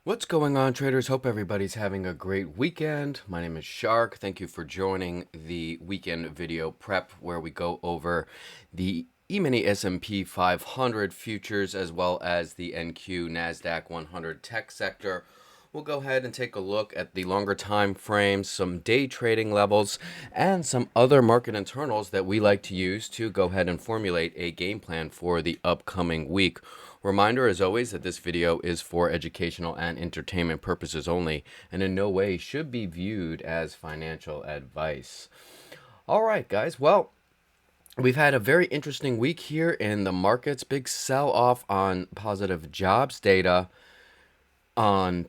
What's going on, traders? Hope everybody's having a great weekend. My name is Shark. Thank you for joining the weekend video prep where we go over the E-mini S&P 500 futures as well as the NQ NASDAQ 100 tech sector. We'll go ahead and take a look at the longer time frames, some day trading levels, and some other market internals that we like to use to go ahead and formulate a game plan for the upcoming week. Reminder, as always, that this video is for educational and entertainment purposes only, and in no way should be viewed as financial advice. All right, guys. Well, we've had a very interesting week here in the markets. Big sell-off on positive jobs data on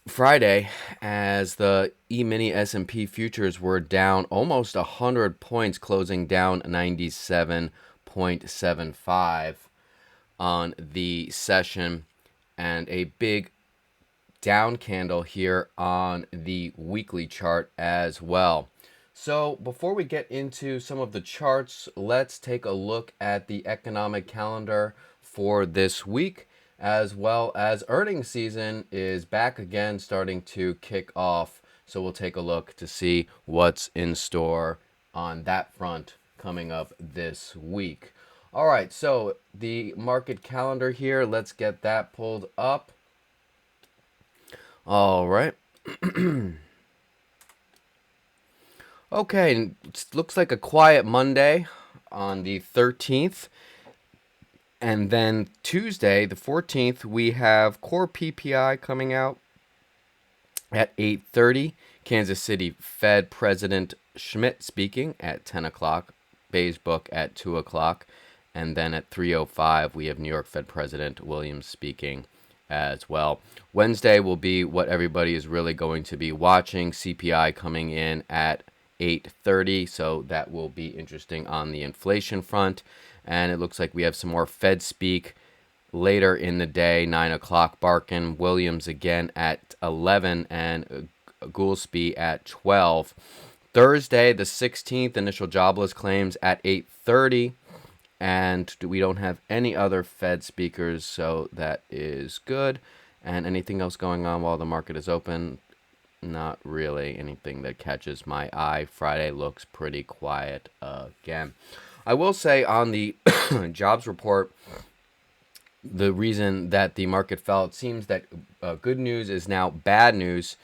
Friday as the E-mini S&P futures were down almost 100 points, closing down 97.75 on the session, and a big down candle here on the weekly chart as well. So before we get into some of the charts, let's take a look at the economic calendar for this week, as well as earnings season is back again, starting to kick off. So we'll take a look to see what's in store on that front coming up this week. All right, so the market calendar here, let's get that pulled up. All right. Okay, looks like a quiet Monday on the 13th. And then Tuesday, the 14th, we have core PPI coming out at 8:30. Kansas City Fed President Schmidt speaking at 10 o'clock. Bay's book at 2 o'clock. And then at 3:05, we have New York Fed President Williams speaking as well. Wednesday will be what everybody is really going to be watching. CPI coming in at 8:30, so that will be interesting on the inflation front. And it looks like we have some more Fed speak later in the day, 9 o'clock. Barkin, Williams again at 11, and Goolsby at 12. Thursday, the 16th, initial jobless claims at 8:30. And we don't have any other Fed speakers, so that is good. And anything else going on while the market is open? Not really anything that catches my eye. Friday looks pretty quiet again. I will say on the jobs report, the reason that the market fell, it seems that good news is now bad news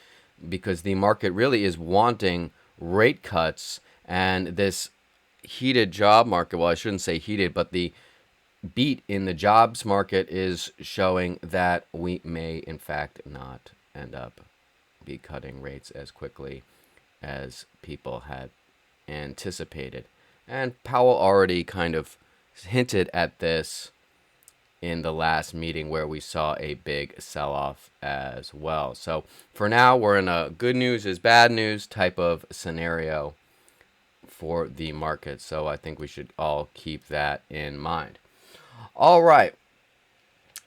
because the market really is wanting rate cuts, and this heated job market, well, I shouldn't say heated, but the beat in the jobs market is showing that we may in fact not end up be cutting rates as quickly as people had anticipated. And Powell already kind of hinted at this in the last meeting where we saw a big sell-off as well. So for now, we're in a good news is bad news type of scenario for the market. So I think we should all keep that in mind. All right.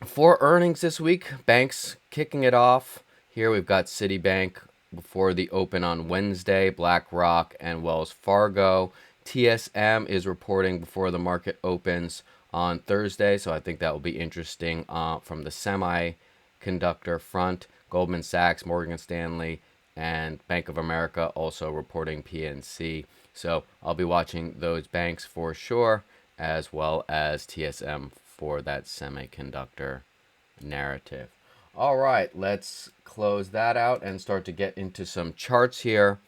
For earnings this week, banks kicking it off. Here we've got Citibank before the open on Wednesday, BlackRock and Wells Fargo. TSM is reporting before the market opens on Thursday, so I think that will be interesting from the semiconductor front. Goldman Sachs, Morgan Stanley, and Bank of America also reporting PNC. So I'll be watching those banks for sure, as well as TSM for that semiconductor narrative. All right, let's close that out and start to get into some charts here.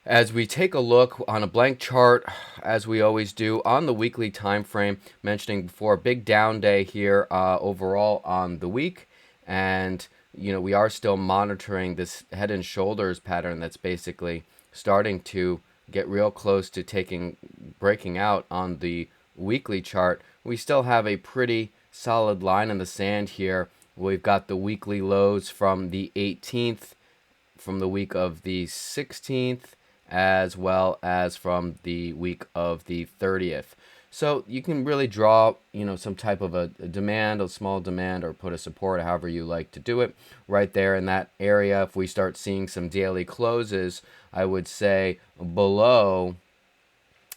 As we take a look on a blank chart, as we always do, on the weekly time frame, mentioning before, big down day here overall on the week. And, we are still monitoring this head and shoulders pattern that's basically starting to get real close to breaking out on the weekly chart. We still have a pretty solid line in the sand here. We've got the weekly lows from the 18th, from the week of the 16th, as well as from the week of the 30th. So you can really draw, some type of a demand, a small demand, or put a support, however you like to do it, right there in that area. If we start seeing some daily closes, I would say below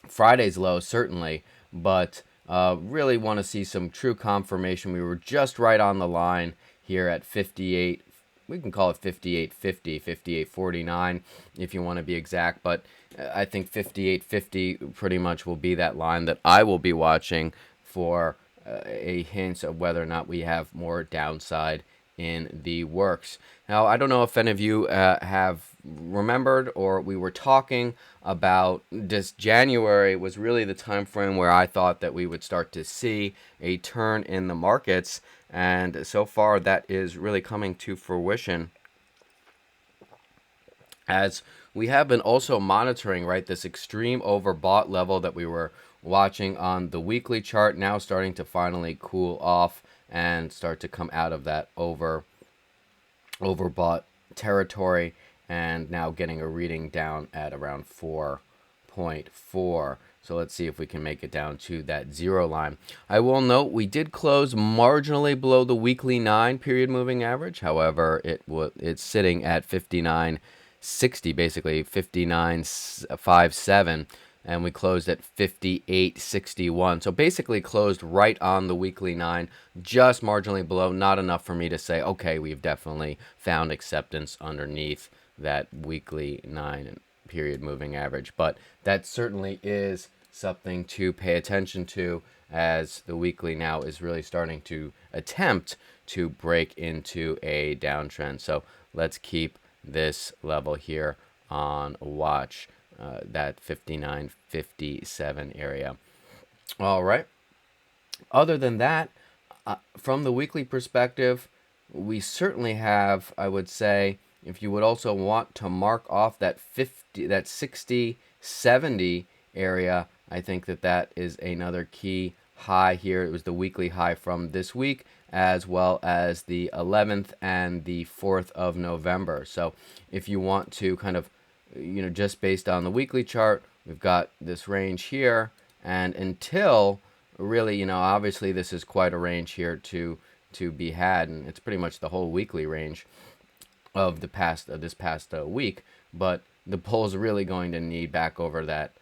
Friday's low, certainly, but really want to see some true confirmation. We were just right on the line here at 58, we can call it 58.50, 58.49 if you want to be exact, but I think 58.50 pretty much will be that line that I will be watching for a hint of whether or not we have more downside in the works. Now, I don't know if any of you have remembered, or we were talking about this January was really the time frame where I thought that we would start to see a turn in the markets, and so far that is really coming to fruition, as we have been also monitoring, right, this extreme overbought level that we were watching on the weekly chart now starting to finally cool off and start to come out of that overbought territory, and now getting a reading down at around 4.4. So let's see if we can make it down to that zero line. I will note we did close marginally below the weekly 9 period moving average. However, it's sitting at 59.60, basically 59.57, and we closed at 58.61. So basically closed right on the weekly 9, just marginally below, not enough for me to say, okay, we've definitely found acceptance underneath that weekly 9 period moving average. But that certainly is something to pay attention to, as the weekly now is really starting to attempt to break into a downtrend. So let's keep this level here on watch, that 59.57 area. All right. Other than that, from the weekly perspective, we certainly have, I would say, if you would also want to mark off that 60-70 area, I think that is another key high here. It was the weekly high from this week, as well as the 11th and the 4th of November. So if you want to kind of, just based on the weekly chart, we've got this range here, and until really, obviously this is quite a range here to be had, and it's pretty much the whole weekly range of this past week. But the bull's really going to need back over that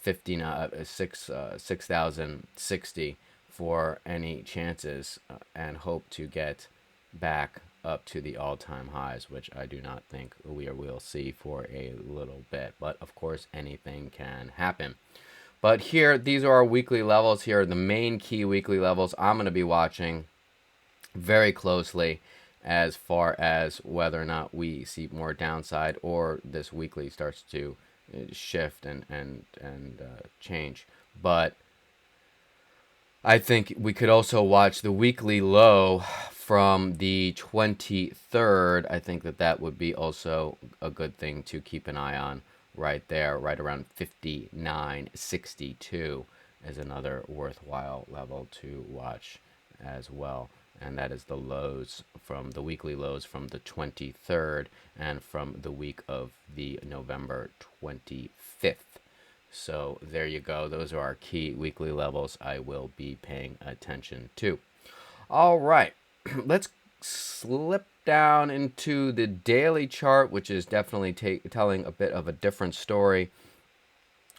6,060 for any chances, and hope to get back up to the all-time highs, which I do not think we will see for a little bit. But of course, anything can happen. But here, these are our weekly levels. Here are the main key weekly levels I'm going to be watching very closely, as far as whether or not we see more downside or this weekly starts to shift and change. But I think we could also watch the weekly low from the 23rd. I think that would be also a good thing to keep an eye on right there, right around 59.62 is another worthwhile level to watch as well. And that is the lows from the weekly lows from the 23rd and from the week of the November 25th. So there you go. Those are our key weekly levels I will be paying attention to. All right, let's slip down into the daily chart, which is definitely telling a bit of a different story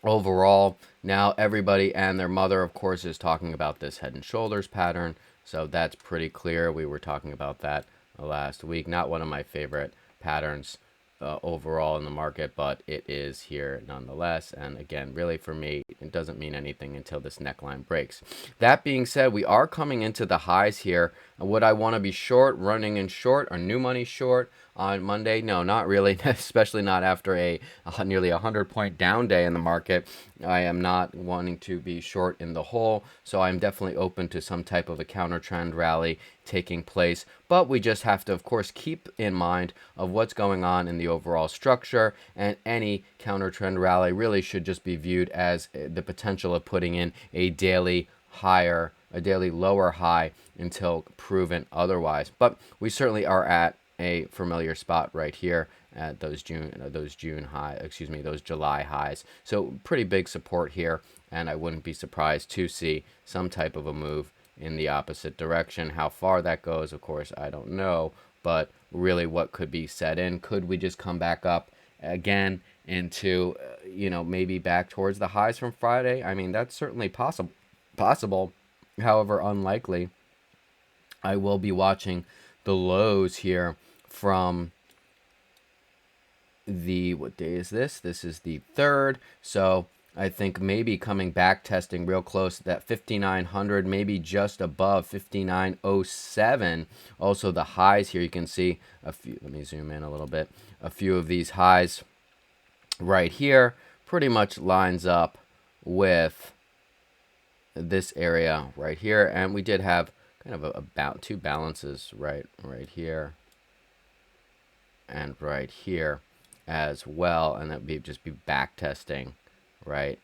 overall. Now everybody and their mother, of course, is talking about this head and shoulders pattern. So that's pretty clear. We were talking about that last week. Not one of my favorite patterns overall in the market, but it is here nonetheless. And again, really for me, it doesn't mean anything until this neckline breaks. That being said, we are coming into the highs here. Would I want to be short, running in short, or new money short on Monday? No, not really, especially not after a nearly 100-point down day in the market. I am not wanting to be short in the whole, so I'm definitely open to some type of a counter trend rally taking place. But we just have to, of course, keep in mind of what's going on in the overall structure, and any counter trend rally really should just be viewed as the potential of putting in a daily lower high until proven otherwise. But we certainly are at a familiar spot right here at those July highs. So pretty big support here, and I wouldn't be surprised to see some type of a move in the opposite direction. How far that goes, of course, I don't know, but really what could be set in? Could we just come back up again into, maybe back towards the highs from Friday? I mean, that's certainly possible, however unlikely. I will be watching the lows here from what day is this? This is the 3rd. So I think maybe coming back, testing real close to that 5,900, maybe just above 5,907. Also the highs here, you can see a few, let me zoom in a little bit. A few of these highs right here pretty much lines up with this area right here. And we did have kind of about two balances right here and right here as well, and that would just be back testing, right,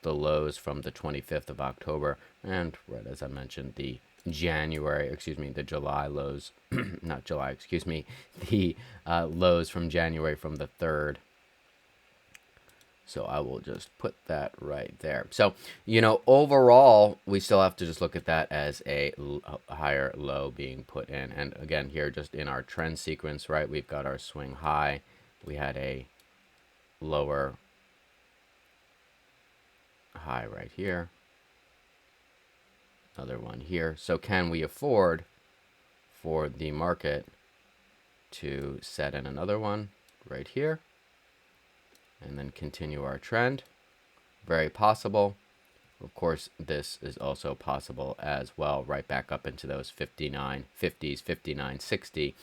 the lows from the 25th of October, and right as I mentioned, the July lows, not July, excuse me, the lows from January from the 3rd. So I will just put that right there. So, overall, we still have to just look at that as a higher low being put in. And again, here just in our trend sequence, right, we've got our swing high. We had a lower high right here. Another one here. So can we afford for the market to set in another one right here and then continue our trend? Very possible. Of course, this is also possible as well, right back up into those 59.50s, 59.60,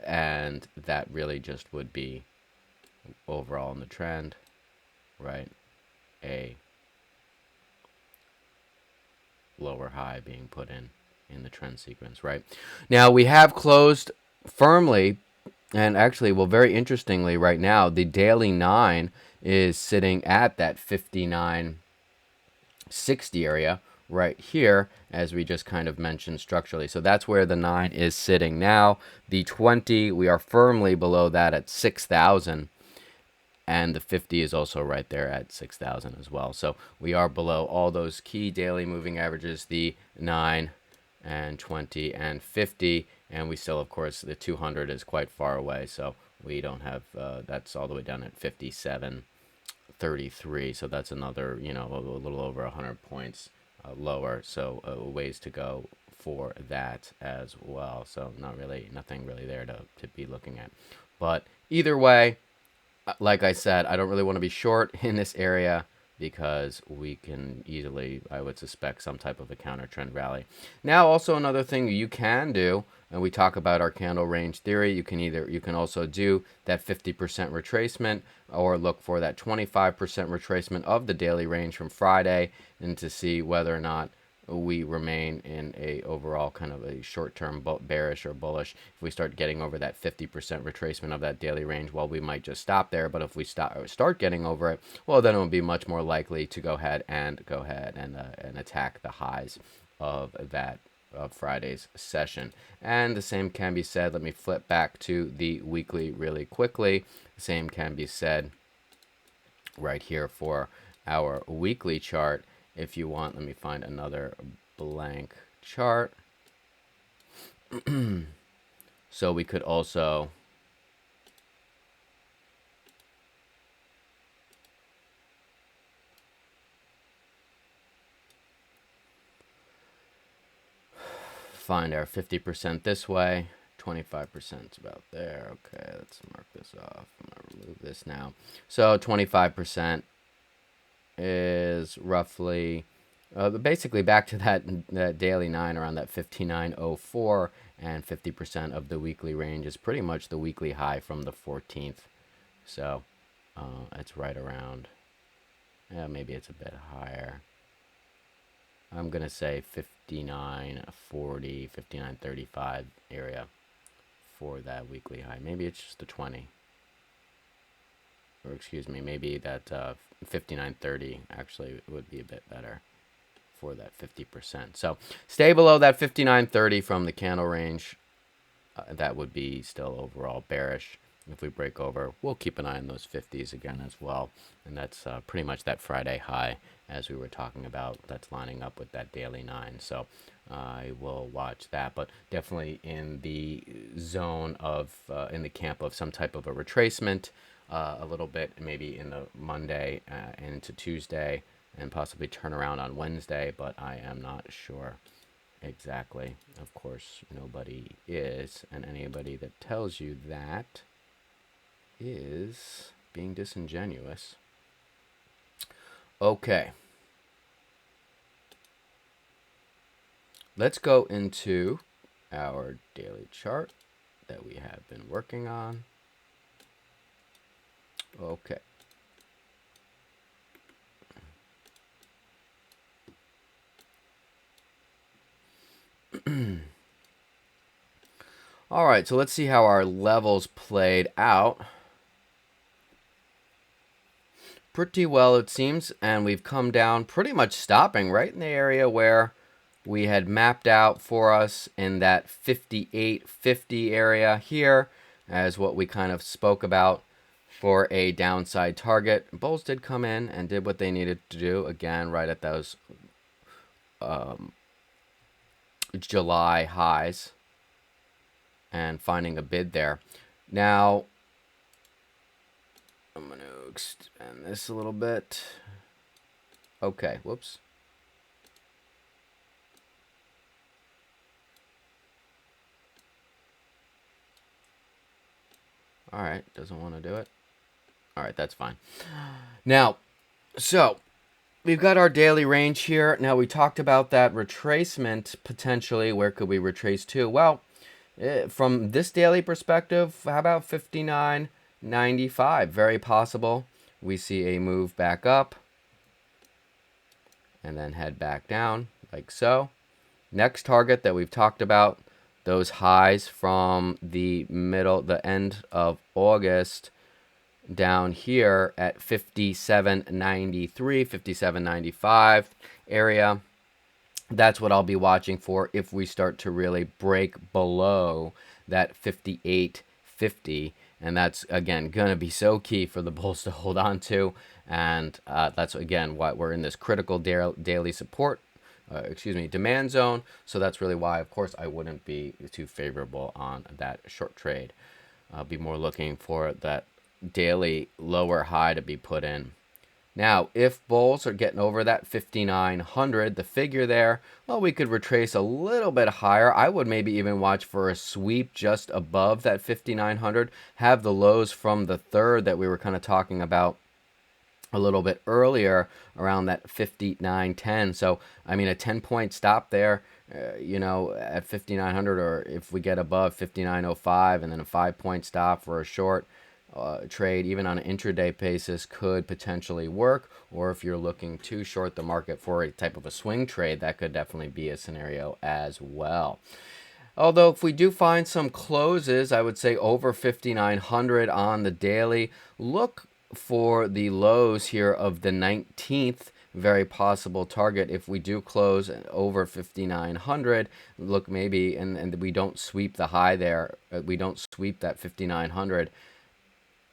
and that really just would be overall in the trend, right, a lower high being put in the trend sequence, right? Now we have closed firmly, and actually, well, very interestingly right now, the daily 9 is sitting at that 59.60 area right here, as we just kind of mentioned structurally. So that's where the 9 is sitting now. The 20, we are firmly below that at 6,000. And the 50 is also right there at 6,000 as well. So we are below all those key daily moving averages, the 9 and 20 and 50. And we still, of course, the 200 is quite far away. So we don't have, that's all the way down at 57.33. So that's another, a little over 100 points lower. So ways to go for that as well. So nothing really there to be looking at. But either way, like I said, I don't really want to be short in this area because we can easily, I would suspect, some type of a counter trend rally. Now, also another thing you can do, and we talk about our candle range theory, you can also do that 50% retracement or look for that 25% retracement of the daily range from Friday and to see whether or not we remain in a overall kind of a short-term bearish or bullish. If we start getting over that 50% retracement of that daily range, well, we might just stop there. But if we start getting over it, well, then it will be much more likely to go ahead and attack the highs of that of Friday's session. And the same can be said. Let me flip back to the weekly really quickly. The same can be said right here for our weekly chart. If you want, let me find another blank chart. So we could also find our 50% this way. 25% is about there. Okay, let's mark this off. I'm going to remove this now. So 25% is roughly basically back to that daily 9 around that 59.04, and 50% of the weekly range is pretty much the weekly high from the 14th. So it's right around, maybe it's a bit higher. I'm going to say 59.40, 59.35 area for that weekly high. Maybe it's just the 20. Or excuse me, maybe that 59.30 actually would be a bit better for that 50%. So stay below that 59.30 from the candle range. That would be still overall bearish. If we break over, we'll keep an eye on those 50s again as well. And that's pretty much that Friday high as we were talking about. That's lining up with that daily 9. So I will watch that. But definitely in the zone of, in the camp of some type of a retracement. A little bit maybe in the Monday and into Tuesday, and possibly turn around on Wednesday, but I am not sure. Exactly. Of course, nobody is, and anybody that tells you that is being disingenuous. Okay. Let's go into our daily chart that we have been working on. Okay. All right, so let's see how our levels played out. Pretty well, it seems, and we've come down pretty much stopping right in the area where we had mapped out for us in that 58.50 area here as what we kind of spoke about for a downside target. Bulls did come in and did what they needed to do, again, right at those July highs and finding a bid there. Now, I'm going to expand this a little bit. Okay, whoops. All right, doesn't want to do it. All right, that's fine. Now, so we've got our daily range here. Now, we talked about that retracement potentially. Where could we retrace to? Well, from this daily perspective, how about 59.95? Very possible. We see a move back up and then head back down like so. Next target that we've talked about, those highs from the end of August down here at 57.93, 57.95 area. That's what I'll be watching for if we start to really break below that 58.50. And that's, again, going to be so key for the bulls to hold on to. And that's, again, why we're in this critical daily support, demand zone. So that's really why, of course, I wouldn't be too favorable on that short trade. I'll be more looking for that daily lower high to be put in. Now, if bulls are getting over that 5,900, the figure there, well, we could retrace a little bit higher. I would maybe even watch for a sweep just above that 5,900, have the lows from the third that we were kind of talking about a little bit earlier around that 59.10. So, I mean, a 10-point stop there, at 5,900, or if we get above 59.05 and then a 5-point stop for a short trade, even on an intraday basis, could potentially work. Or if you're looking to short the market for a type of a swing trade, that could definitely be a scenario as well. Although if we do find some closes, I would say over 5,900 on the daily, look for the lows here of the 19th. Very possible target if we do close over 5,900. Look, maybe, and we don't sweep the high there. We don't sweep that 5,900.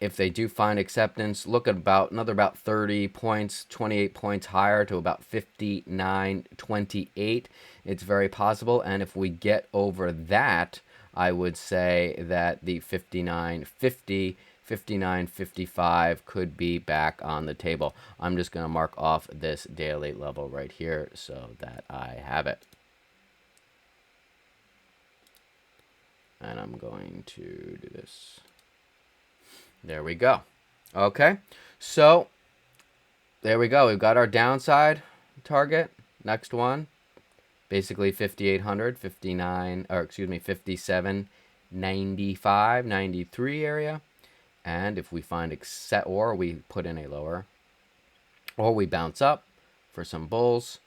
If they do find acceptance, look at about 30 points, 28 points higher to about 59.28. It's very possible. And if we get over that, I would say that the 59.50, 59.55 could be back on the table. I'm just going to mark off this daily level right here so that I have it. And I'm going to do this. There we go. Okay, so there we go. We've got our downside target. Next one, basically 5,800, 57.95, 93 area. And if we find or we put in a lower, or we bounce up for some bulls,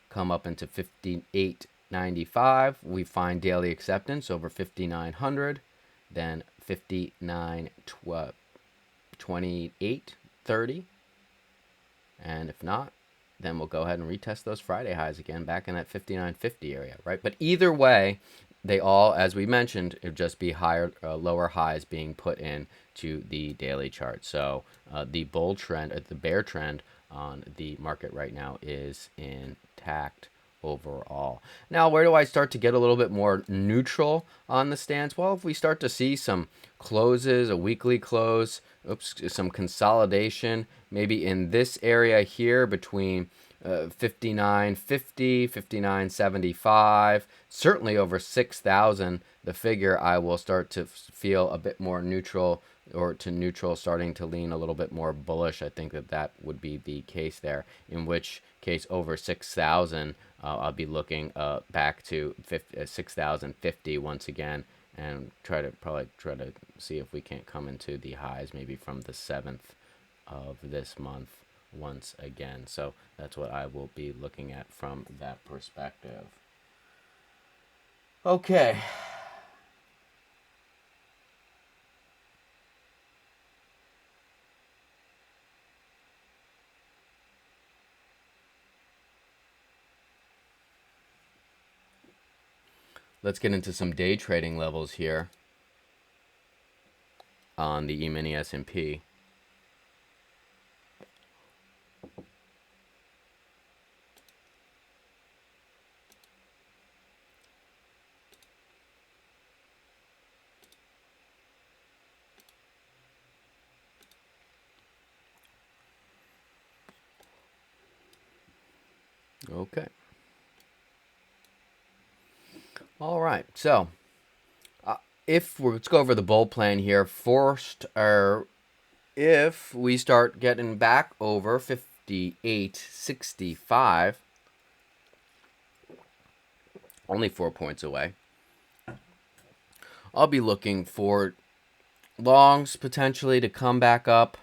come up into 58.95, we find daily acceptance over 5,900, then 59.28.30, and if not, then we'll go ahead and retest those Friday highs again back in that 59.50 area, right? But either way, they all, as we mentioned, it would just be lower highs being put in to the daily chart. So the bull trend, the bear trend on the market right now is intact overall. Now, where do I start to get a little bit more neutral on the stance? Well, if we start to see some closes, a weekly close, some consolidation, maybe in this area here between 59.50, 59.75, certainly over 6,000, the figure I will start to feel a bit more neutral, or to neutral, starting to lean a little bit more bullish. I think that that would be the case there, in which case over 6,000, I'll be looking back to 6,050 once again, and probably try to see if we can't come into the highs maybe from the 7th of this month once again. So that's what I will be looking at from that perspective. Okay. Let's get into some day trading levels here on the E-mini S&P. Okay. All right. So, let's go over the bull plan here first. If we start getting back over 58.65, only 4 points away, I'll be looking for longs potentially to come back up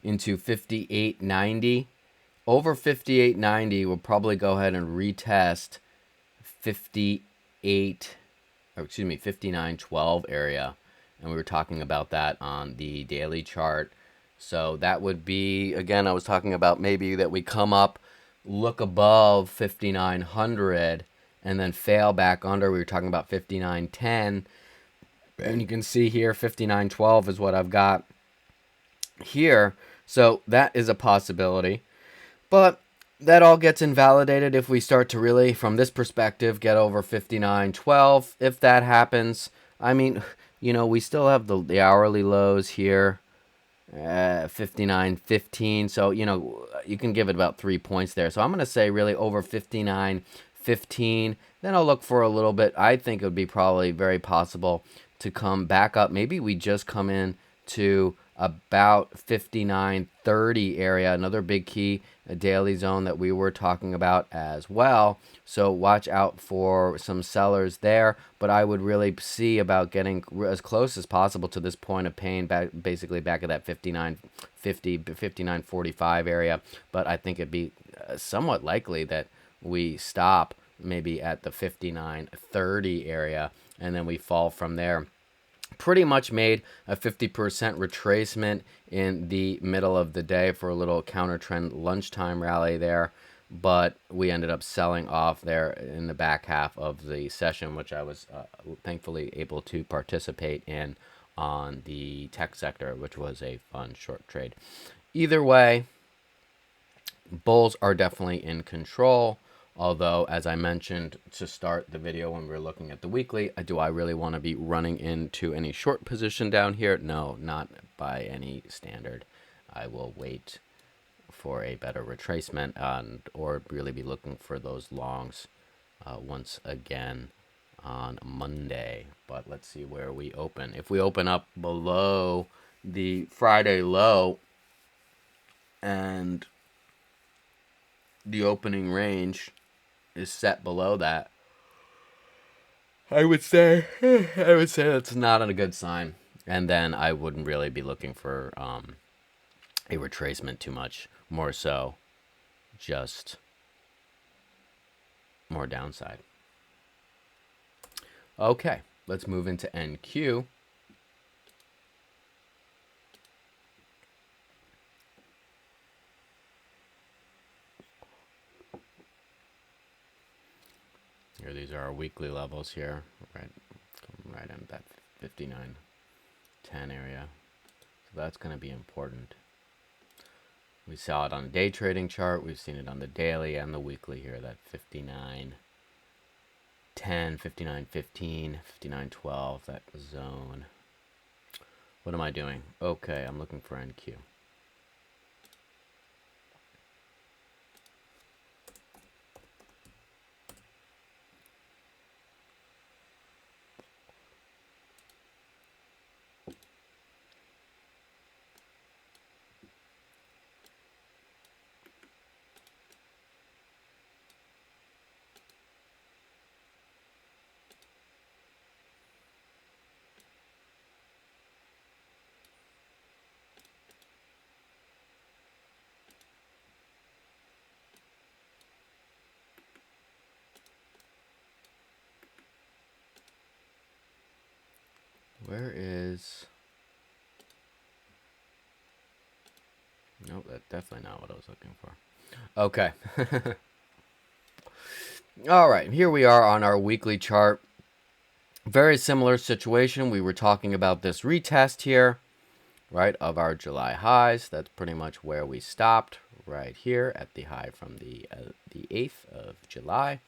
into 58.90. Over 58.90, we'll probably go ahead and retest 59.12 area. And we were talking about that on the daily chart. So that would be, again, I was talking about maybe that we come up, look above 5,900, and then fail back under. We were talking about 59.10. And you can see here 59.12 is what I've got here. So that is a possibility. But that all gets invalidated if we start to really, from this perspective, get over 59.12. If that happens, I mean, we still have the hourly lows here, 59.15. So, you can give it about 3 points there. So I'm going to say really over 59.15. Then I'll look for a little bit. I think it would be probably very possible to come back up. Maybe we just come in to about 59.30 area, another big key, a daily zone that we were talking about as well. So watch out for some sellers there, but I would really see about getting as close as possible to this point of pain, basically back at that 59.50, 59.45 area. But I think it'd be somewhat likely that we stop maybe at the 59.30 area, and then we fall from there. Pretty much made a 50% retracement in the middle of the day for a little counter trend lunchtime rally there, but we ended up selling off there in the back half of the session, which I was thankfully able to participate in on the tech sector, which was a fun short trade. Either way, bulls are definitely in control. Although, as I mentioned to start the video when we were looking at the weekly, do I really want to be running into any short position down here? No, not by any standard. I will wait for a better retracement or really be looking for those longs once again on Monday. But let's see where we open. If we open up below the Friday low and the opening range is set below that, I would say that's not a good sign. And then I wouldn't really be looking for a retracement too much. More so, just more downside. Okay, let's move into NQ. Here, these are our weekly levels here, right in that 59.10 area. So that's going to be important. We saw it on the day trading chart. We've seen it on the daily and the weekly here, that 59.10, 59.15, 59.12, that zone. What am I doing? Okay, I'm looking for NQ. Where is... Nope, that's definitely not what I was looking for. Okay. All right, here we are on our weekly chart. Very similar situation. We were talking about this retest here, right, of our July highs. That's pretty much where we stopped, right here at the high from the 8th of July.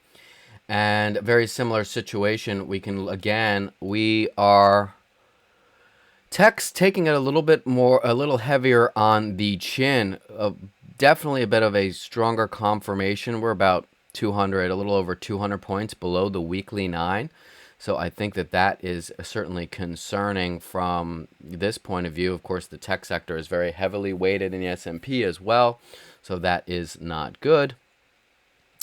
And very similar situation. We can, again, we are... Tech's taking it a little bit more, a little heavier on the chin. Definitely a bit of a stronger confirmation. We're about 200, a little over 200 points below the weekly 9. So I think that that is certainly concerning from this point of view. Of course, the tech sector is very heavily weighted in the S&P as well. So that is not good.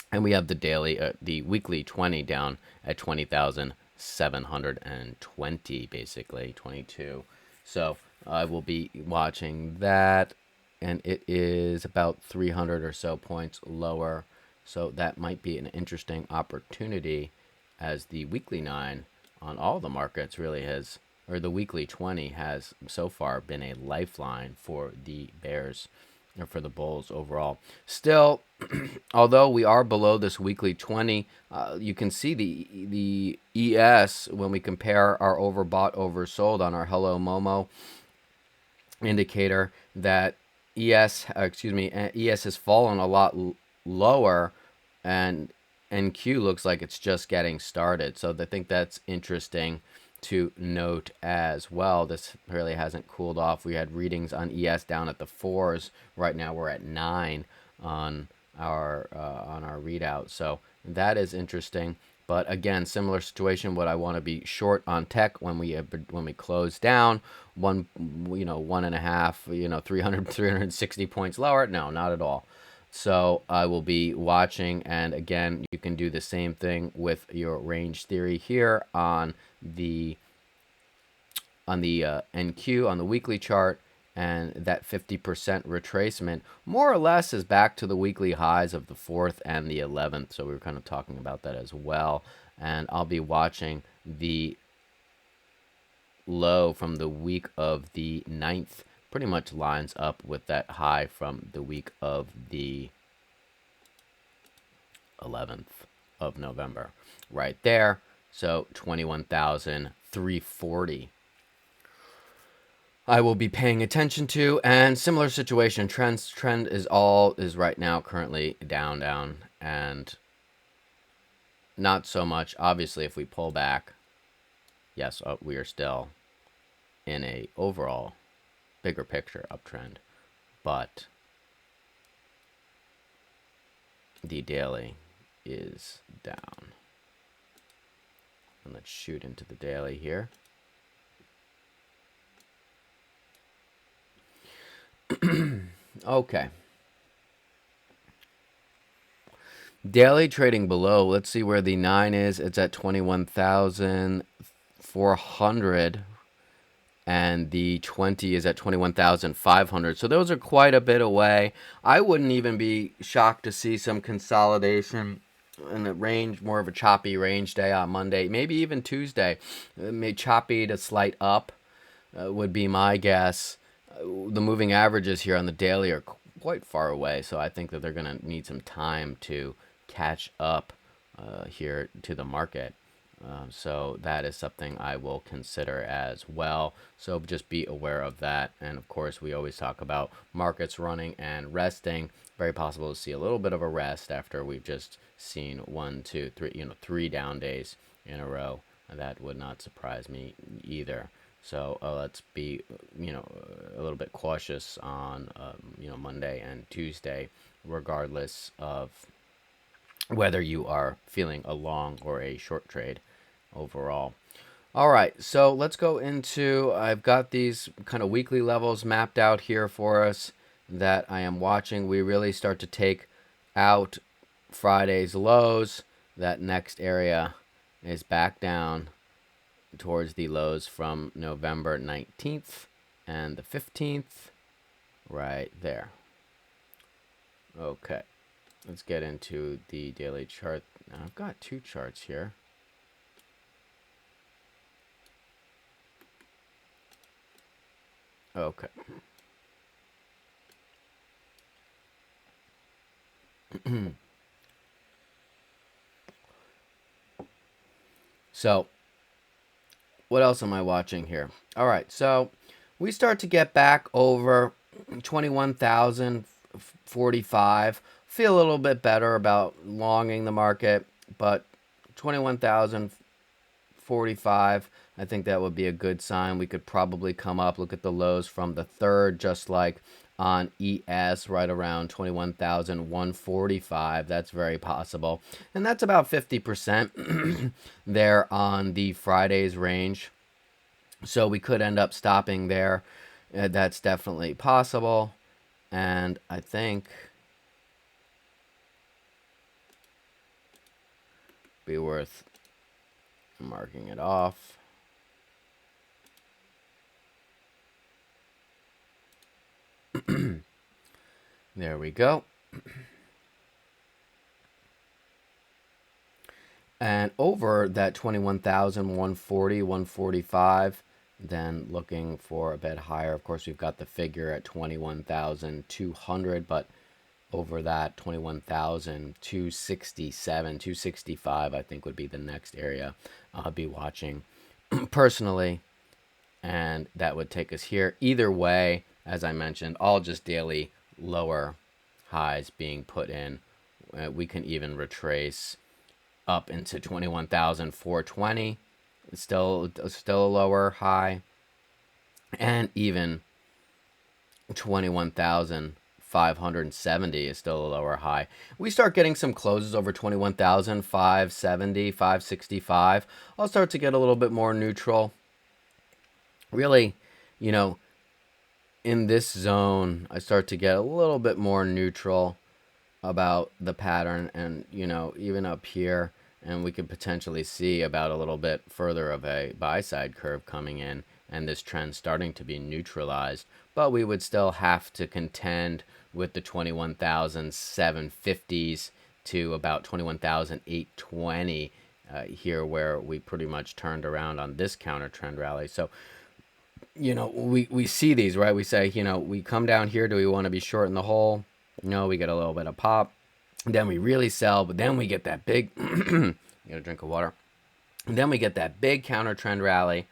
And we have the daily, the weekly 20 down at 20,720, basically 22. So I will be watching that, and it is about 300 or so points lower. So that might be an interesting opportunity, as the weekly 9 on all the markets really has, or the weekly 20 has so far been a lifeline for the bears, or for the bulls overall. Still, although we are below this weekly 20, you can see the ES when we compare our overbought, oversold on our Hello Momo indicator, that ES has fallen a lot lower, and NQ looks like it's just getting started. So I think that's interesting to note as well. This really hasn't cooled off. We had readings on ES down at the 4s. Right now we're at 9 on our readout. So that is interesting. But again, similar situation. Would I want to be short on tech when we close down 1.5, 360 points lower? No, not at all. So I will be watching, and again, you can do the same thing with your range theory here on the NQ on the weekly chart, and that 50% retracement more or less is back to the weekly highs of the 4th and the 11th. So we were kind of talking about that as well, and I'll be watching the low from the week of the 9th. Pretty much lines up with that high from the week of the 11th of November, right there. So 21,340 I will be paying attention to. And similar situation, trend is right now currently down, and not so much. Obviously, if we pull back, yes, we are still in a overall bigger picture uptrend, but the daily is down. And let's shoot into the daily here. Okay. Daily trading below. Let's see where the 9 is. It's at 21,400. And the 20 is at 21,500. So those are quite a bit away. I wouldn't even be shocked to see some consolidation in the range, more of a choppy range day on Monday, maybe even Tuesday. Choppy to slight up would be my guess. The moving averages here on the daily are quite far away, so I think that they're going to need some time to catch up here to the market. So that is something I will consider as well. So just be aware of that. And of course, we always talk about markets running and resting. Very possible to see a little bit of a rest after we've just seen 1, 2, 3, 3 down days in a row. And that would not surprise me either. So let's be, a little bit cautious on, Monday and Tuesday, regardless of whether you are feeling a long or a short trade overall. All right, so let's go into, I've got these kind of weekly levels mapped out here for us that I am watching. We really start to take out Friday's lows. That next area is back down towards the lows from November 19th and the 15th, right there. Okay, let's get into the daily chart. Now, I've got 2 charts here. Okay. So, what else am I watching here? All right, so we start to get back over 21,045. Feel a little bit better about longing the market, but 21,045, I think that would be a good sign. We could probably come up, look at the lows from the third, just like on ES, right around 21,145. That's very possible. And that's about 50% there on the Friday's range. So we could end up stopping there. That's definitely possible. And I think be worth marking it off. There we go. And over that 21,140, 145, then looking for a bit higher. Of course, we've got the figure at 21,200, but over that 21,267, 265, I think would be the next area I'll be watching personally. And that would take us here. Either way, as I mentioned, all just daily lower highs being put in. We can even retrace up into 21,420. Still a lower high. And even 21,570 is still a lower high. We start getting some closes over 21,570, 565. I'll start to get a little bit more neutral. Really, you know, in this zone, I start to get a little bit more neutral about the pattern, and even up here, and we could potentially see about a little bit further of a buy side curve coming in, and this trend starting to be neutralized. But we would still have to contend with the 21,750s to about 21,820 here, where we pretty much turned around on this counter trend rally. So we see these, right? We say, we come down here. Do we want to be short in the hole? No, we get a little bit of pop. Then we really sell, but then we get that big, you got a drink of water. And then we get that big counter trend rally.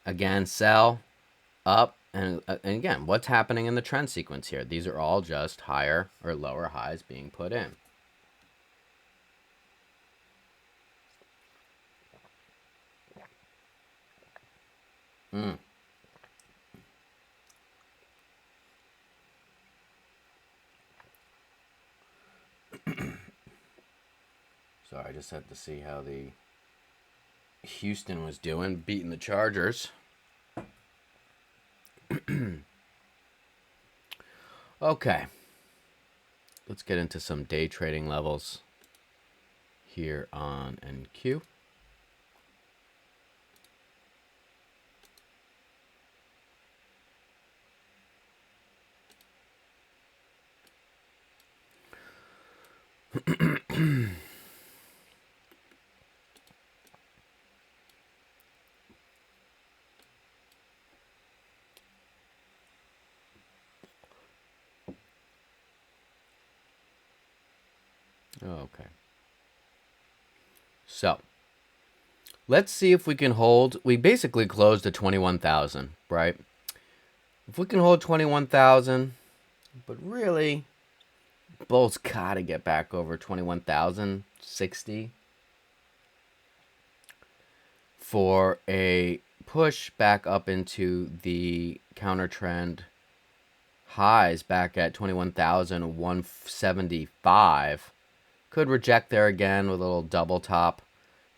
Again, sell, up, and again, what's happening in the trend sequence here? These are all just higher or lower highs being put in. Sorry, I just had to see how the Houston was doing, beating the Chargers. Okay. Let's get into some day trading levels here on NQ. Okay. So, let's see if we can hold. We basically closed at 21,000, right? If we can hold 21,000, but really, bulls gotta get back over 21,060 for a push back up into the counter trend highs back at 21,175. Could reject there again with a little double top.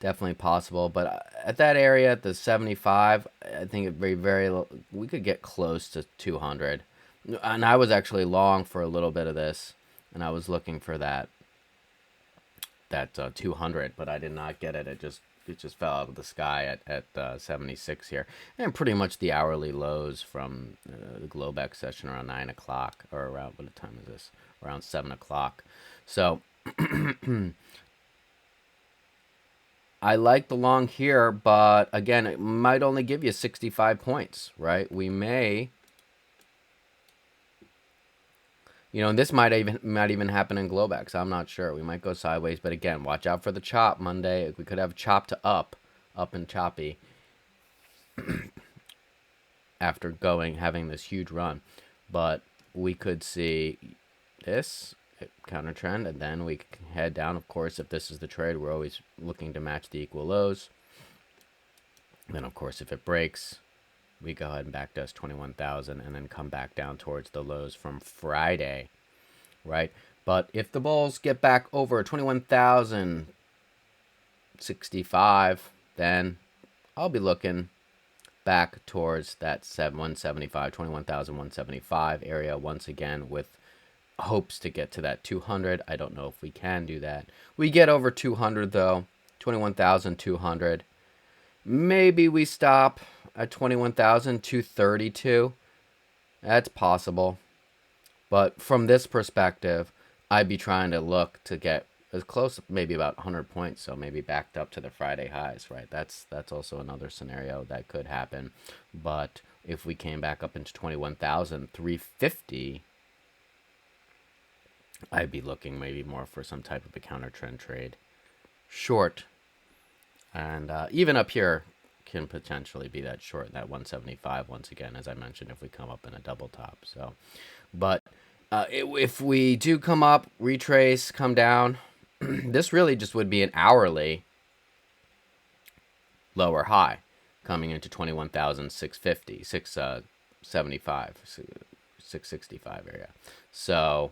Definitely possible. But at that area, at the 75, I think it we could get close to 200. And I was actually long for a little bit of this. And I was looking for that 200, but I did not get it. It just fell out of the sky at 76 here. And pretty much the hourly lows from the Globex session around 9 o'clock. Or around, what time is this? Around 7 o'clock. So I like the long here, but again, it might only give you 65 points, right? We may You know, and this might even happen in Globex. I'm not sure. We might go sideways, but again, watch out for the chop Monday. We could have chop to up and choppy after having this huge run. But we could see this counter trend, and then we head down. Of course, if this is the trade, we're always looking to match the equal lows. Then, of course, if it breaks, we go ahead and back test 21,000 and then come back down towards the lows from Friday, right? But if the bulls get back over 21,065, then I'll be looking back towards that 175, 21,175 area once again, with hopes to get to that 200. I don't know if we can do that. We get over 200 though, 21,200. Maybe we stop at 21,232. That's possible. But from this perspective, I'd be trying to look to get as close, maybe about 100 points, so maybe backed up to the Friday highs, right? That's also another scenario that could happen. But if we came back up into 21,350, I'd be looking maybe more for some type of a counter trend trade. Short. And even up here can potentially be that short, that 175 once again, as I mentioned, if we come up in a double top. So, but if we do come up, retrace, come down, this really just would be an hourly lower high coming into 21,650, 675, 665 area. So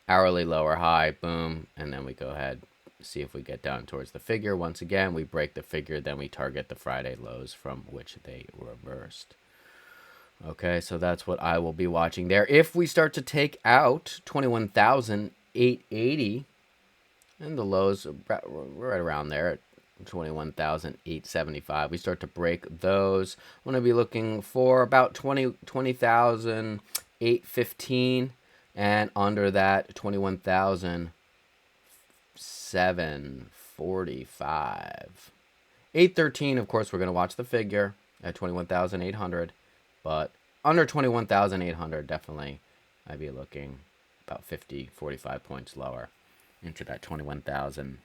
hourly lower high, boom, and then we go ahead, see if we get down towards the figure. Once again, we break the figure, then we target the Friday lows from which they reversed. Okay, so that's what I will be watching there. If we start to take out 21,880, and the lows right around there at 21,875, we start to break those. I'm going to be looking for about 20,815, and under that 21,745. 813, of course, we're going to watch the figure at 21,800, but under 21,800, definitely I'd be looking about 50, 45 points lower into that 21,000,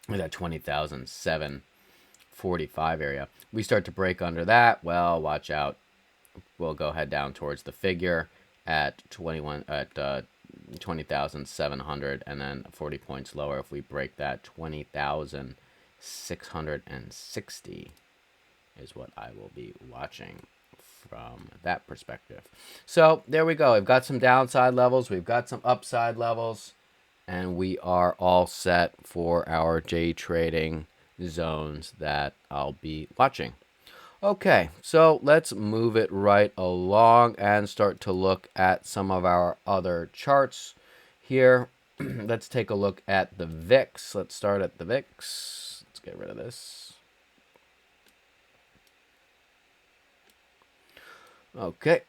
or that 20,745 area. We start to break under that, well, watch out. We'll go head down towards the figure at 20,700, and then 40 points lower if we break that 20,660 is what I will be watching from that perspective. So there we go. We've got some downside levels, we've got some upside levels, and we are all set for our day trading zones that I'll be watching. Okay, so let's move it right along and start to look at some of our other charts here. Let's take a look at the VIX. Let's start at the VIX. Let's get rid of this. Okay.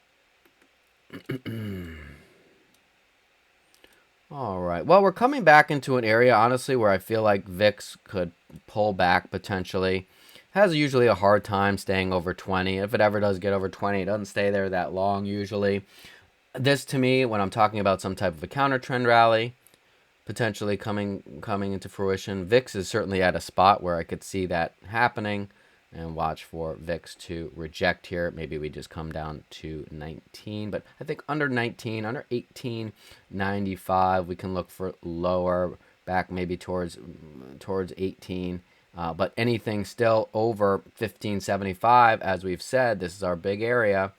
All right. Well, we're coming back into an area, honestly, where I feel like VIX could pull back potentially. Has usually a hard time staying over 20. If it ever does get over 20, it doesn't stay there that long usually. This, to me, when I'm talking about some type of a counter trend rally potentially coming into fruition, VIX is certainly at a spot where I could see that happening, and watch for VIX to reject here. Maybe we just come down to 19, but I think under 19, under 18.95, we can look for lower, back maybe towards 18. But anything still over 1575, as we've said, this is our big area.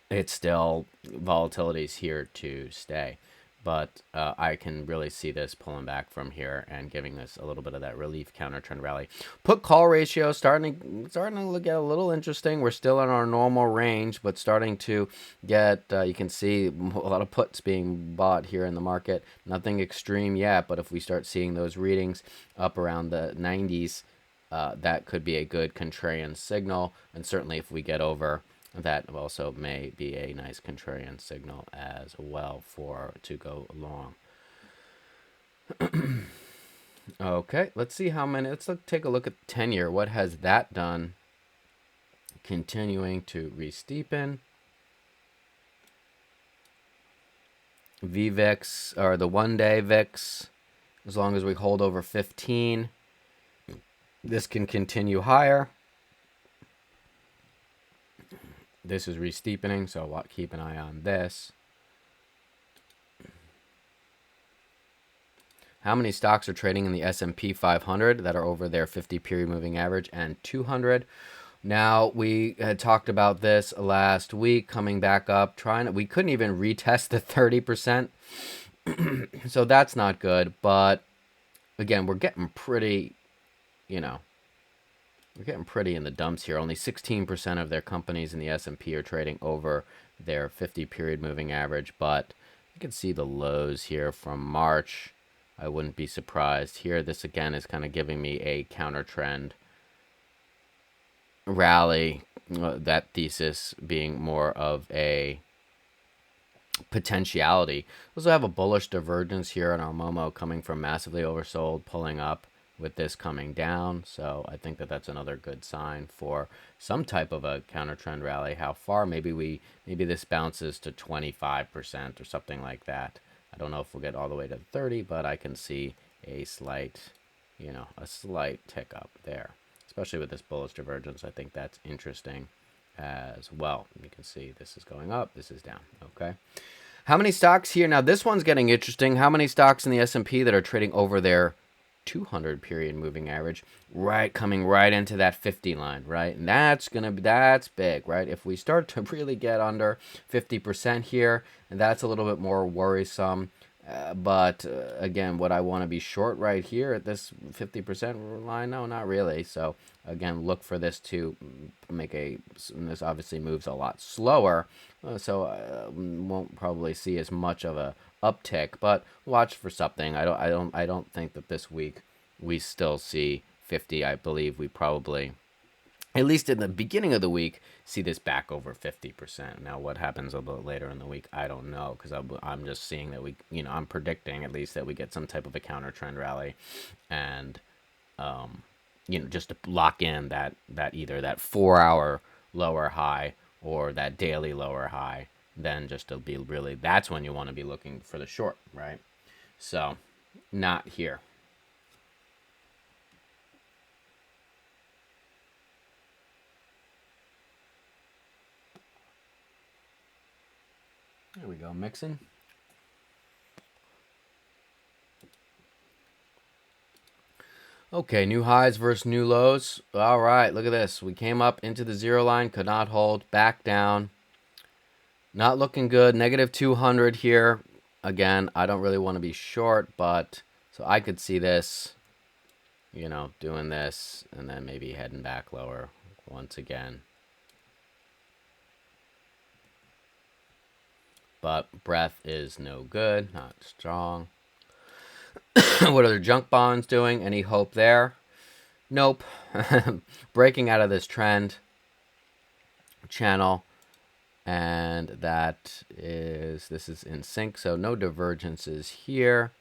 It's still, volatility's here to stay. But I can really see this pulling back from here and giving this a little bit of that relief counter trend rally. Put call ratio starting to get a little interesting. We're still in our normal range, but starting to get, you can see a lot of puts being bought here in the market. Nothing extreme yet, but if we start seeing those readings up around the 90s, that could be a good contrarian signal. And certainly if we get over, that also may be a nice contrarian signal as well to go long. Okay, let's see how many. Take a look at 10-year. What has that done? Continuing to re-steepen. VVIX, or the 1-day VIX, as long as we hold over 15, this can continue higher. This is re-steepening, so keep an eye on this. How many stocks are trading in the S&P 500 that are over their 50-period moving average and 200? Now, we had talked about this last week, coming back up, we couldn't even retest the 30%. So that's not good. But again, we're getting pretty, we're getting pretty in the dumps here. Only 16% of their companies in the S&P are trading over their 50-period moving average. But you can see the lows here from March. I wouldn't be surprised. Here, this again is kind of giving me a counter trend rally, that thesis being more of a potentiality. We also have a bullish divergence here in our Momo coming from massively oversold, pulling up with this coming down. So I think that that's another good sign for some type of a counter trend rally. How far? Maybe this bounces to 25% or something like that. I don't know if we'll get all the way to 30, but I can see a slight, a slight tick up there. Especially with this bullish divergence, I think that's interesting as well. You can see this is going up, this is down, okay? How many stocks here? Now, this one's getting interesting. How many stocks in the S&P that are trading over their 200-period moving average, right, coming right into that 50 line, right? And that's big, right? If we start to really get under 50% here, and that's a little bit more worrisome. But again, would I want to be short right here at this 50% line? No, not really. So again, look for this to this obviously moves a lot slower, so won't probably see as much of a uptick, but watch for something. I don't think that this week we still see 50. I believe we probably, at least in the beginning of the week, see this back over 50%. Now, what happens a little later in the week, I don't know, because I'm just seeing that I'm predicting at least that we get some type of a counter trend rally, and just to lock in that either that 4-hour lower high or that daily lower high. Then just to be really, that's when you want to be looking for the short, right? So, not here. There we go, mixing. Okay, new highs versus new lows. All right, look at this. We came up into the zero line, could not hold, back down. Not looking good. Negative 200 here. Again, I don't really want to be short, but so I could see this, doing this and then maybe heading back lower once again. But breadth is no good, not strong. What are the junk bonds doing? Any hope there? Nope. Breaking out of this trend channel. And this is in sync, so no divergences here.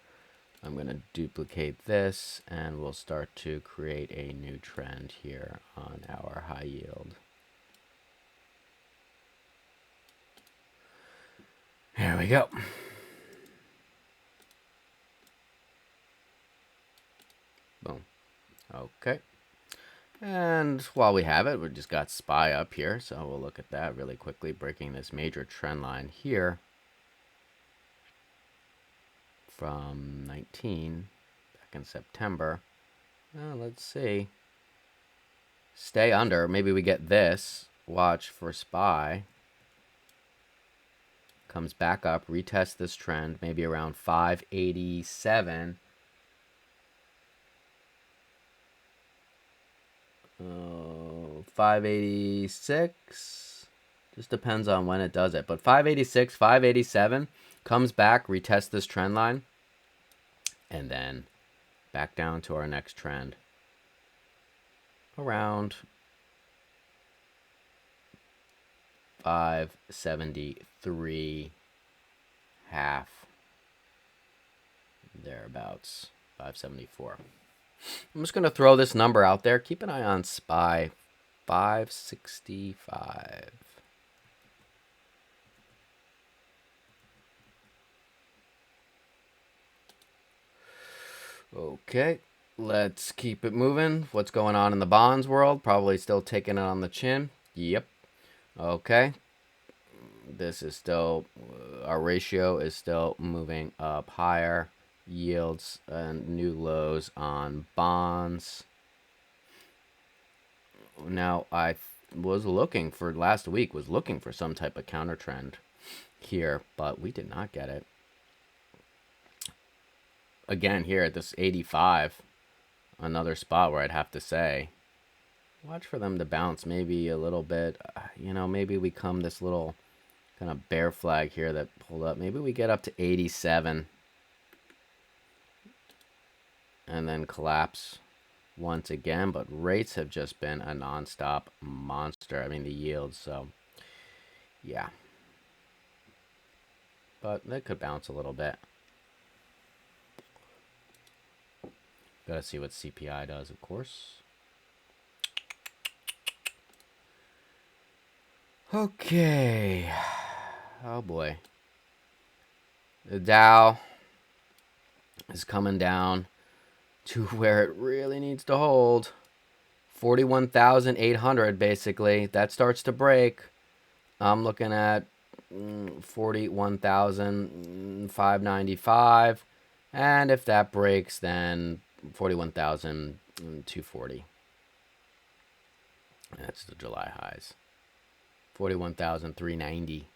I'm going to duplicate this, and we'll start to create a new trend here on our high yield. There we go. Boom. Okay. And while we have it, we just got SPY up here, so we'll look at that really quickly, breaking this major trend line here from 19 back in September. Well, let's see. Stay under. Maybe we get this. Watch for SPY. Comes back up, retest this trend, maybe around 587. 586, just depends on when it does it, but 586, 587 comes back, retest this trend line, and then back down to our next trend around 573 half, thereabouts, 574. I'm just going to throw this number out there. Keep an eye on SPY, 565. Okay, let's keep it moving. What's going on in the bonds world? Probably still taking it on the chin. Yep. Okay. This is still, our ratio is still moving up higher. Yields and new lows on bonds. Now, I was looking for, last week, was looking for some type of counter trend here, but we did not get it. Again, here at this 85, another spot where I'd have to say, watch for them to bounce maybe a little bit. Maybe we come this little kind of bear flag here that pulled up. Maybe we get up to 87 and then collapse once again. But rates have just been a nonstop monster. I mean, the yields. So, yeah. But they could bounce a little bit. Got to see what CPI does, of course. Okay. Oh boy. The Dow is coming down to where it really needs to hold. 41,800 basically. That starts to break. I'm looking at 41,595. And if that breaks, then 41,240. That's the July highs. 41,390.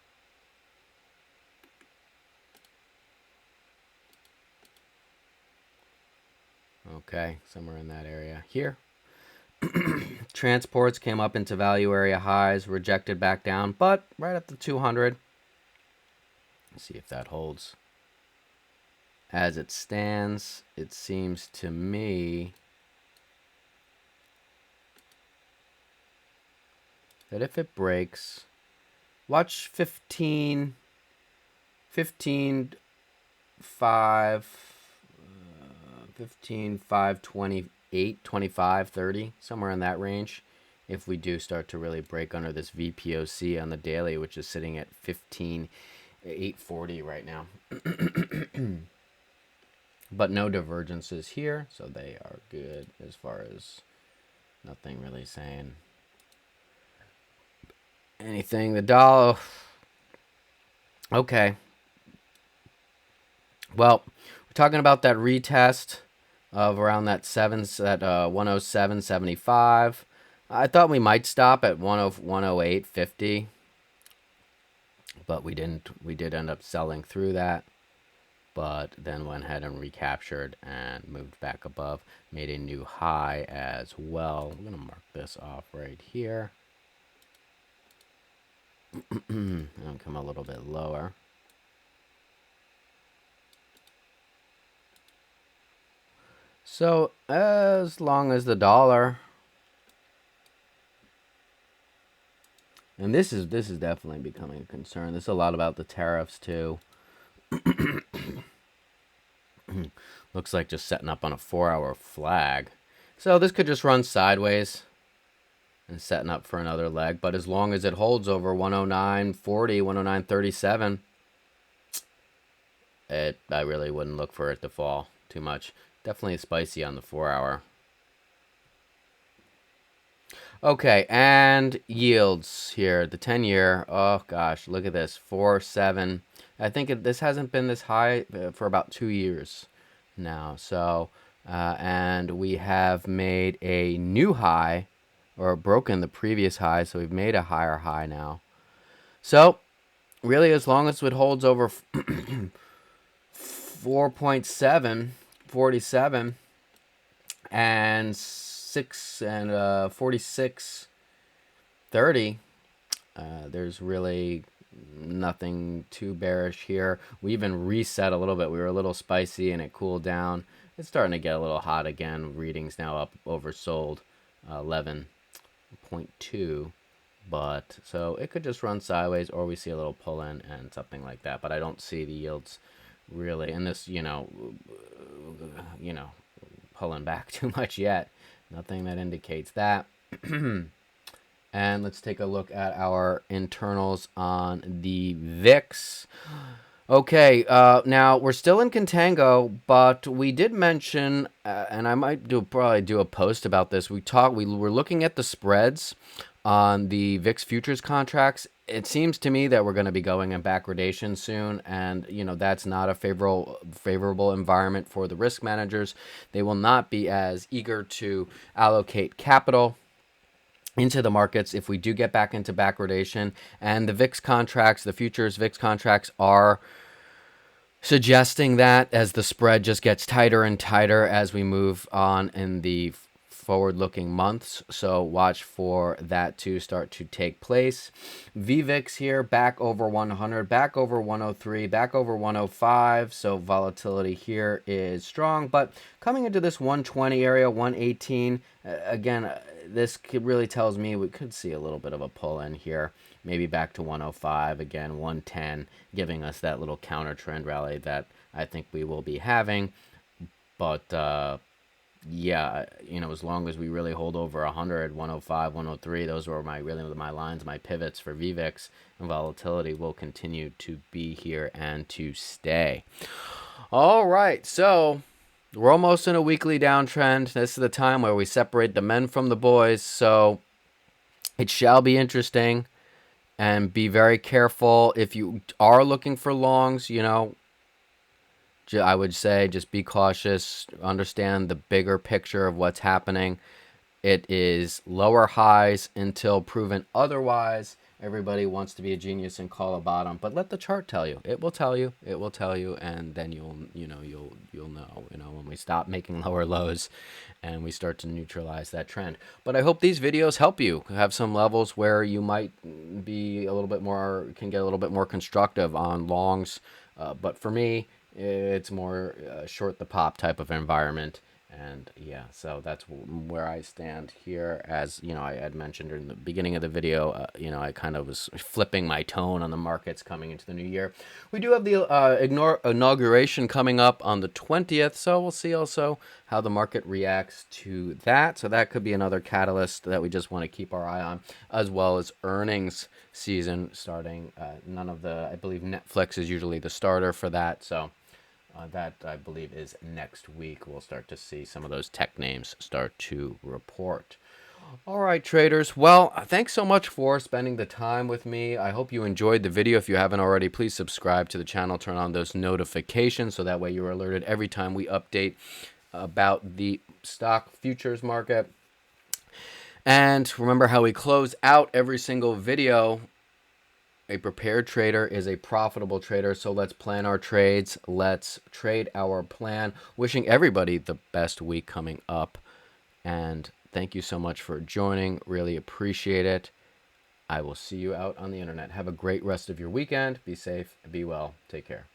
Okay, somewhere in that area. Here. Transports came up into value area highs, rejected back down, but right at the 200. Let's see if that holds. As it stands, it seems to me that if it breaks, watch 15, 5, 15, 5, 28, 25, 30, somewhere in that range. If we do start to really break under this VPOC on the daily, which is sitting at 15,840 right now. But no divergences here, so they are good as far as nothing really saying anything. The dollar, okay. Well, we're talking about that retest of around that 107.75. I thought we might stop at 108.50, but we didn't. We did end up selling through that, but then went ahead and recaptured and moved back above, made a new high as well. I'm gonna mark this off right here and come a little bit lower. So as long as the dollar, and this is definitely becoming a concern. This is a lot about the tariffs too. Looks like just setting up on a 4-hour flag. So this could just run sideways and setting up for another leg. But as long as it holds over 109.40, 109.37, I really wouldn't look for it to fall too much. Definitely spicy on the 4-hour. Okay, and yields here. The 10-year, oh gosh, look at this, 4.7. I think this hasn't been this high for about 2 years now. So, and we have made a new high, or broken the previous high, so we've made a higher high now. So, really, as long as it holds over 4.7, 47, and 46.30, there's really nothing too bearish here. We even reset a little bit. We were a little spicy and it cooled down. It's starting to get a little hot again. Readings now up, oversold 11.2. But so it could just run sideways, or we see a little pull in and something like that. But I don't see the yields really in this, pulling back too much yet. Nothing that indicates that. And let's take a look at our internals on the VIX. Okay, now we're still in contango, but we did mention, and I might probably do a post about this. We were looking at the spreads on the VIX futures contracts. It seems to me that we're going to be going in backwardation soon, and that's not a favorable environment for the risk managers. They will not be as eager to allocate capital into the markets if we do get back into backwardation. And the VIX contracts, the futures VIX contracts, are suggesting that as the spread just gets tighter and tighter as we move on in the forward-looking months. So watch for that to start to take place. VVIX here back over 100, back over 103, back over 105. So volatility here is strong, but coming into this 120 area, 118, again, this really tells me we could see a little bit of a pull in here. Maybe back to 105, again 110, giving us that little counter trend rally that I think we will be having. But yeah, as long as we really hold over 100, 105, 103, those were my lines, my pivots for VVIX, and volatility will continue to be here and to stay. All right, so we're almost in a weekly downtrend. This is the time where we separate the men from the boys, so it shall be interesting. And be very careful if you are looking for longs. I would say just be cautious. Understand the bigger picture of what's happening. It is lower highs until proven otherwise. Everybody wants to be a genius and call a bottom, but let the chart tell you. It will tell you. It will tell you, and then you'll know. When we stop making lower lows, and we start to neutralize that trend. But I hope these videos help you have some levels where you might be can get a little bit more constructive on longs. But for me, it's more short the pop type of environment. And yeah, so that's where I stand here. As I had mentioned in the beginning of the video, I kind of was flipping my tone on the markets coming into the new year. We do have the inauguration coming up on the 20th, so we'll see also how the market reacts to that. So that could be another catalyst that we just want to keep our eye on, as well as earnings season starting. I believe Netflix is usually the starter for that, so that, I believe, is next week. We'll start to see some of those tech names start to report. All right, traders. Well, thanks so much for spending the time with me. I hope you enjoyed the video. If you haven't already, please subscribe to the channel. Turn on those notifications so that way you're alerted every time we update about the stock futures market. And remember how we close out every single video. A prepared trader is a profitable trader, so let's plan our trades. Let's trade our plan. Wishing everybody the best week coming up. And thank you so much for joining. Really appreciate it. I will see you out on the internet. Have a great rest of your weekend. Be safe. Be well. Take care.